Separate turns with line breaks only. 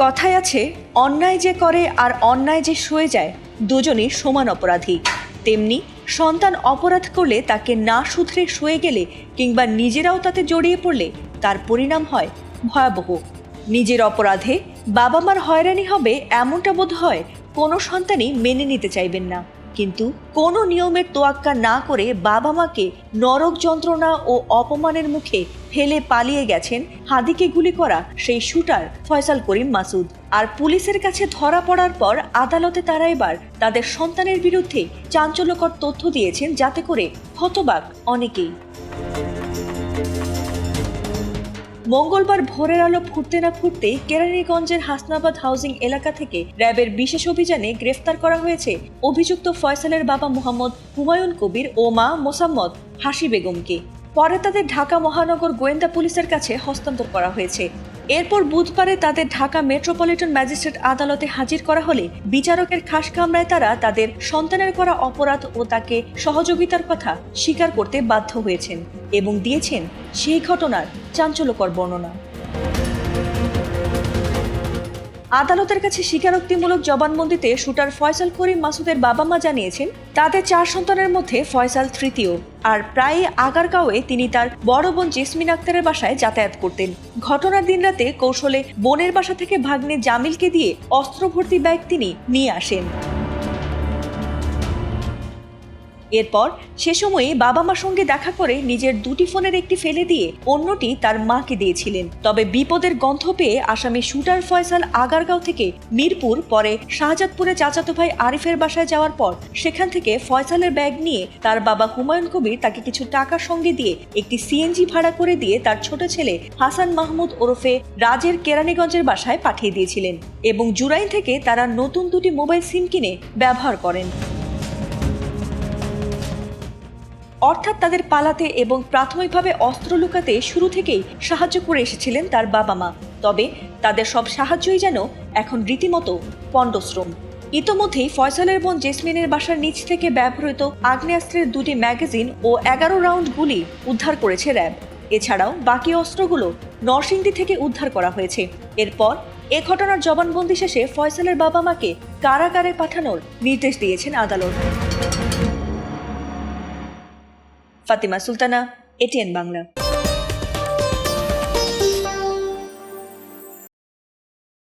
কথায় আছে, অন্যায় যে করে আর অন্যায় যে সয়ে যায় দুজনই সমান অপরাধী। তেমনি সন্তান অপরাধ করলে তাকে না শুধরে সয়ে গেলে কিংবা নিজেরাও তাতে জড়িয়ে পড়লে তার পরিণাম হয় ভয়াবহ। নিজের অপরাধে বাবা মার হয়রানি হবে এমনটা বোধ হয় কোনো সন্তানই মেনে নিতে চাইবেন না। কিন্তু কোনো নিয়মের তোয়াক্কা না করে বাবা মাকে নরক যন্ত্রণা ও অপমানের মুখে ফেলে পালিয়ে গেছেন হাদিকে গুলি করা সেই শুটার ফয়সাল করিম মাসুদ। আর পুলিশের কাছে ধরা পড়ার পর আদালতে তারা এবার তাদের সন্তানের বিরুদ্ধে চাঞ্চল্যকর তথ্য দিয়েছেন, যাতে করে হতবাক অনেকেই। মঙ্গলবার ভোরের আলো ফুটতে না ফুটতেই কেরানীগঞ্জের হাসনাবাদ হাউজিং এলাকা থেকে র্যাবের বিশেষ অভিযানে গ্রেফতার করা হয়েছে অভিযুক্ত ফয়সালের বাবা মোহাম্মদ হুমায়ুন কবির ও মা মোসাম্মদ হাসি বেগমকে। পরে তাদের ঢাকা মহানগর গোয়েন্দা পুলিশের কাছে হস্তান্তর করা হয়েছে। এরপর বুধবারে তাদের ঢাকা মেট্রোপলিটন ম্যাজিস্ট্রেট আদালতে হাজির করা হলে বিচারকের খাস কামরায় তারা তাদের সন্তানের করা অপরাধ ও তাকে সহযোগিতার কথা স্বীকার করতে বাধ্য হয়েছেন এবং দিয়েছেন সেই ঘটনার চাঞ্চল্যকর বর্ণনা। আদালতের কাছে স্বীকারোক্তিমূলক জবানবন্দিতে শুটার ফয়সাল করিম মাসুদের বাবা মা জানিয়েছেন, তাদের 4 সন্তানের মধ্যে ফয়সাল তৃতীয়। আর প্রায় আগারগাঁওয়ে তিনি তার বড় বোন জেসমিন আক্তারের বাসায় যাতায়াত করতেন। ঘটনার দিন রাতে কৌশলে বোনের বাসা থেকে ভাগ্নে জামিলকে দিয়ে অস্ত্র ভর্তি ব্যাগ তিনি নিয়ে আসেন। এরপর সে সময়ে বাবা মার সঙ্গে দেখা করে নিজের 2টি ফোনের একটি ফেলে দিয়ে অন্যটি তার মাকে দিয়েছিলেন। তবে বিপদের গন্ধ পেয়ে আসামি শুটার ফয়সাল আগারগাঁও থেকে মিরপুর, পরে শাহজাদপুরে চাচাতো ভাই আরিফের বাসায় যাওয়ার পর সেখান থেকে ফয়সালের ব্যাগ নিয়ে তার বাবা হুমায়ুন কবির তাকে কিছু টাকার সঙ্গে দিয়ে একটি সিএনজি ভাড়া করে দিয়ে তার ছোট ছেলে হাসান মাহমুদ ওরফে রাজের কেরানীগঞ্জের বাসায় পাঠিয়ে দিয়েছিলেন এবং জুরাইন থেকে তারা নতুন 2টি মোবাইল সিম কিনে ব্যবহার করেন। অর্থাৎ তাদের পালাতে এবং প্রাথমিকভাবে অস্ত্র লুকাতে শুরু থেকেই সাহায্য করে এসেছিলেন তার বাবা মা। তবে তাদের সব সাহায্যই যেন এখন রীতিমতো পণ্ডশ্রম। ইতোমধ্যেই ফয়সালের বোন জেসমিনের বাসার নিচ থেকে ব্যবহৃত আগ্নেয়াস্ত্রের 2টি ম্যাগাজিন ও 11 রাউন্ড গুলি উদ্ধার করেছে র্যাব। এছাড়াও বাকি অস্ত্রগুলো নরসিংদী থেকে উদ্ধার করা হয়েছে। এরপর এ ঘটনার জবানবন্দি শেষে ফয়সালের বাবা মাকে কারাগারে পাঠানোর নির্দেশ দিয়েছেন আদালত। ফাতিমা সুলতানা, এটিএন বাংলা।